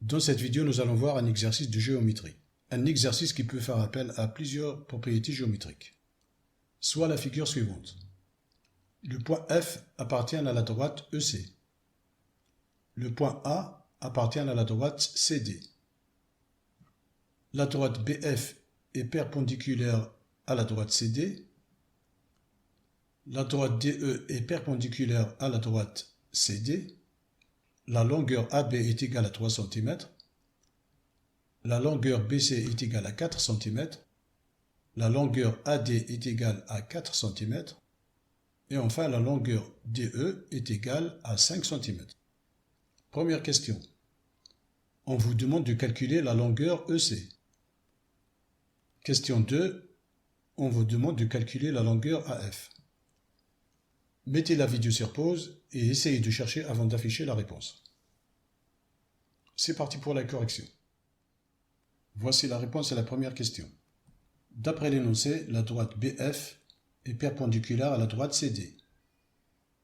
Dans cette vidéo, nous allons voir un exercice de géométrie. Un exercice qui peut faire appel à plusieurs propriétés géométriques. Soit la figure suivante. Le point F appartient à la droite EC. Le point A appartient à la droite CD. La droite BF est perpendiculaire à la droite CD. La droite DE est perpendiculaire à la droite CD. La longueur AB est égale à 3 cm. La longueur BC est égale à 4 cm. La longueur AD est égale à 4 cm. Et enfin, la longueur DE est égale à 5 cm. Première question. On vous demande de calculer la longueur EC. Question 2. On vous demande de calculer la longueur AF. Mettez la vidéo sur pause et essayez de chercher avant d'afficher la réponse. C'est parti pour la correction. Voici la réponse à la première question. D'après l'énoncé, la droite BF est perpendiculaire à la droite CD.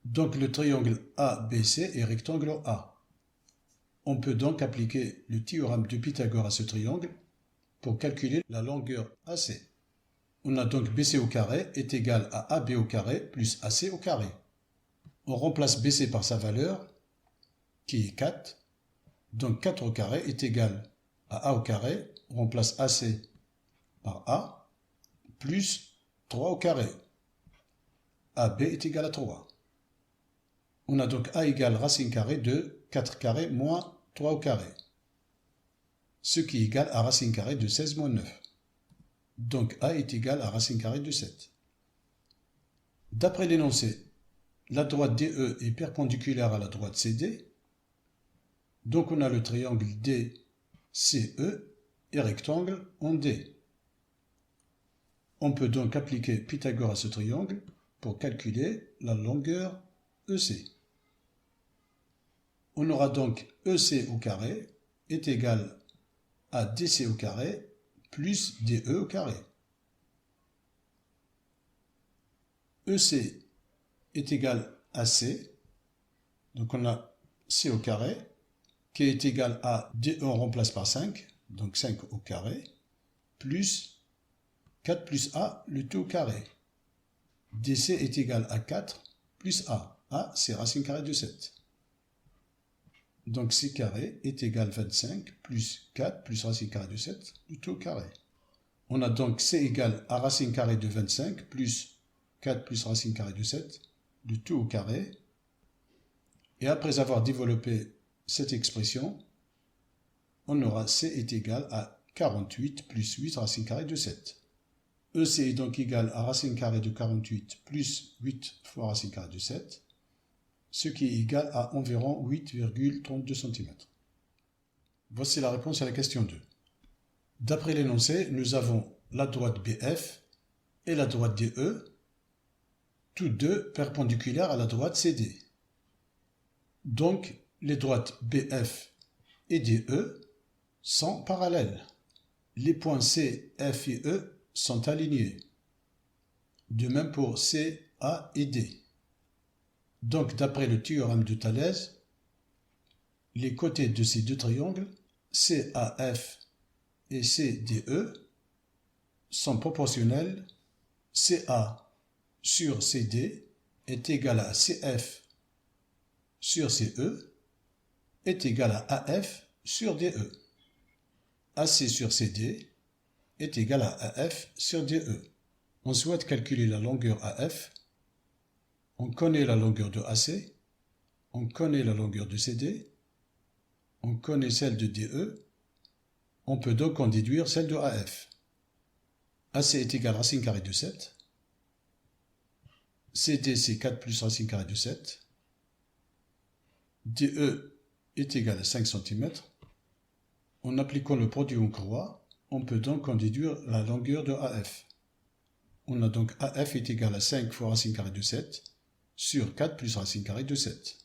Donc le triangle ABC est rectangle A. On peut donc appliquer le théorème de Pythagore à ce triangle pour calculer la longueur AC. On a donc BC au carré est égal à AB au carré plus AC au carré. On remplace BC par sa valeur, qui est 4. Donc 4 au carré est égal à A au carré. On remplace AC par A, plus 3 au carré. AB est égal à 3. On a donc A égale racine carrée de 4 carré moins 3 au carré. Ce qui est égal à racine carrée de 16 moins 9. Donc A est égal à racine carrée de 7. D'après l'énoncé, la droite DE est perpendiculaire à la droite CD. Donc on a le triangle DCE et rectangle en D. On peut donc appliquer Pythagore à ce triangle pour calculer la longueur EC. On aura donc EC au carré est égal à DC au carré plus DE au carré. EC est égal à C, donc on a C au carré, qui est égal à DE, on remplace par 5, donc 5 au carré, plus 4 plus A, le tout au carré. DC est égal à 4 plus A. A, c'est racine carrée de 7. Donc C carré est égal à 25 plus 4 plus racine carrée de 7, le tout au carré. On a donc C égale à racine carrée de 25 plus 4 plus racine carrée de 7, le tout au carré. Et après avoir développé cette expression, on aura C est égal à 48 plus 8 racine carrée de 7. EC est donc égal à racine carrée de 48 plus 8 fois racine carrée de 7, ce qui est égal à environ 8,32 cm. Voici la réponse à la question 2. D'après l'énoncé, nous avons la droite BF et la droite DE, toutes deux perpendiculaires à la droite CD. Donc, les droites BF et DE sont parallèles. Les points C, F et E sont alignés. De même pour C, A et D. Donc, d'après le théorème de Thalès, les côtés de ces deux triangles, CAF et CDE, sont proportionnels. CA sur CD est égal à CF sur CE est égal à AF sur DE. AC sur CD est égal à AF sur DE. On souhaite calculer la longueur AF. On connaît la longueur de AC. On connaît la longueur de CD. On connaît celle de DE. On peut donc en déduire celle de AF. AC est égal à racine carrée de 7. CD c'est 4 plus racine carrée de 7. DE est égal à 5 cm. En appliquant le produit en croix, on peut donc en déduire la longueur de AF. On a donc AF est égal à 5 fois racine carrée de 7 sur 4 plus racine carrée de 7.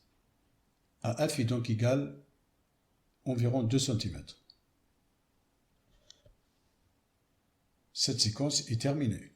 AF est donc égal à environ 2 cm. Cette séquence est terminée.